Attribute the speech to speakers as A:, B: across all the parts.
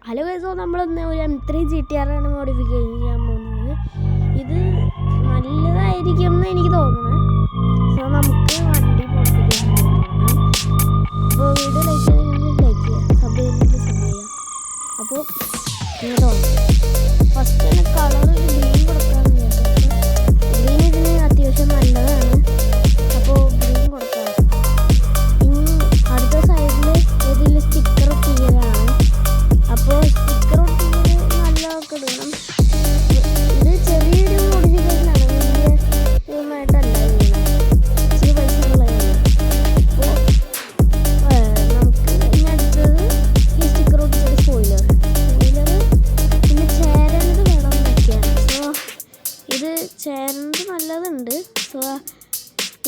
A: Hello guys, നമ്മളൊന്ന് ഒരു M3 GTR ആണ് മോഡിഫിക്കേഷൻ ചെയ്യാൻ പോകുന്നത്. ഇത് നല്ലതായിരിക്കും എന്ന് എനിക്ക് തോന്നുന്നു. സോ നമുക്ക് വണ്ടി മോഡിഫിക്കേഷൻ ചെയ്യാം. അപ്പോൾ വീഡിയോ ലൈക്ക് ചെയ്യുക, സബ് ചെയ്യുക. അപ്പോൾ ഫസ്റ്റ് തന്നെ കളർ ഗ്രീൻ കൊടുക്കാമെന്ന് വിചാരിച്ചു. ഗ്രീൻ ഇതിന് അത്യാവശ്യം നല്ലതാണ്. അപ്പോൾ ഗ്രീൻ കൊടുക്കാം. ഇനി അടുത്ത സൈഡിൽ ഇതിൽ സ്റ്റിക്കർ ഒട്ടിക്കലാണ്. അപ്പോൾ സ്റ്റിക്കർ ഒട്ടിക്കൽ നല്ലതൊക്കെ ഇടണം. ഇത് ചെറിയൊരു മോഡിഫിക്കേഷനാണ്, വലിയ ഇതുമായിട്ടല്ല ചെയ്യുന്നത്. ഇച്ചിരി പൈസ ഉള്ളതാണ്. അപ്പോൾ നമുക്ക് ഇനി അടുത്തത് ഈ സ്റ്റിക്കർ ഒട്ടിച്ചത് സ്പോയിലർ പിന്നെ ചേരേണ്ടത് വേണം വയ്ക്കാൻ. സോ ഇത് ചേരേണ്ടത് നല്ലതുണ്ട്. സോ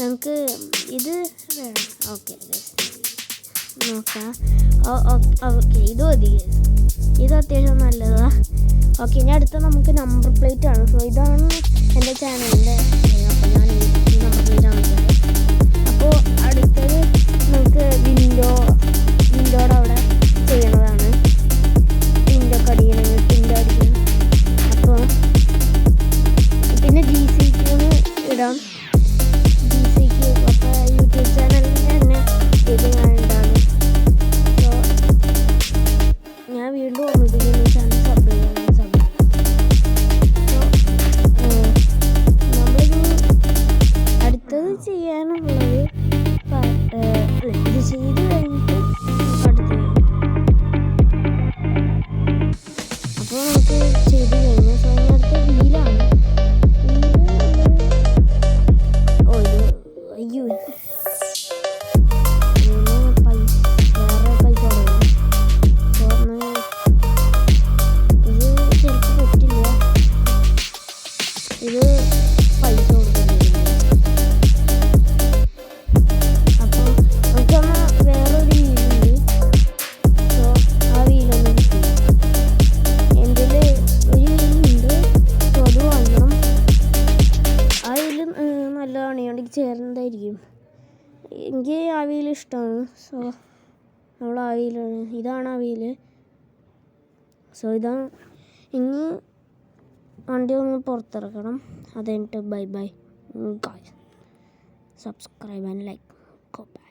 A: നമുക്ക് ഇത് വേണം. ഓക്കെ നോക്കാം. ഓക്കെ ഇത് മതി. ഇത് അത്യാവശ്യം നല്ലതാണ്. ഓക്കെ ഇനി അടുത്ത നമുക്ക് നമ്പർ പ്ലേറ്റ് ആണ്. സോ ഇതാണ് എൻ്റെ ചാനലിൻ്റെ. അപ്പോൾ ഞാൻ ഈ നമ്പർ പ്ലേറ്റ് ആണ് വെച്ചത്. അപ്പോൾ അടുത്തത് നമുക്ക് വിൻഡോയുടെ അവിടെ ചെയ്യണതാണ്. വിൻഡോ അടിക്കണം, വിൻഡോ അടിക്കണം. അപ്പോൾ പിന്നെ GCQ ഇടാം. GCQ അപ്പോൾ യൂട്യൂബ് ചാനലിൽ തന്നെ ഇത് ഞാനുണ്ടാണ്. സോ ഞാൻ വീണ്ടും ഓർമ്മിപ്പിക്കുന്നു, ചാനൽ സബ് ചെയ്യണം. നമ്മളിനി അടുത്തത് ചെയ്യാനുള്ളത് ഇത് ചെയ്ത് കഴിഞ്ഞിട്ട് അടുത്തത്. അപ്പോൾ നമുക്ക് ചെയ്ത് കഴിഞ്ഞു. സോ ഇനി അടുത്ത വീലാണ്. അയ്യോ ഇത് പൈസ കൊടുക്കുന്നുണ്ട്. അപ്പോൾ നമുക്കൊന്ന് വേറൊരു വീലുണ്ട്. സോ ആ വീലൊന്ന് കിട്ടി. എൻ്റെ ഒരു വീലുണ്ട്. സോ അത് വാങ്ങണം. ആ വീല് നല്ലതാണ്, എനിക്ക് ചേർന്നതായിരിക്കും. എനിക്ക് ആ വീല് ഇഷ്ടമാണ്. സോ നമ്മൾ ആ വീലാണ്. ഇതാണ് ആ വീല്. സോ ഇതാണ്. ഇനി വണ്ടി ഒന്ന് പുറത്തിറക്കണം. അത് കഴിഞ്ഞിട്ട് bye bye. Subscribe and like. Go by.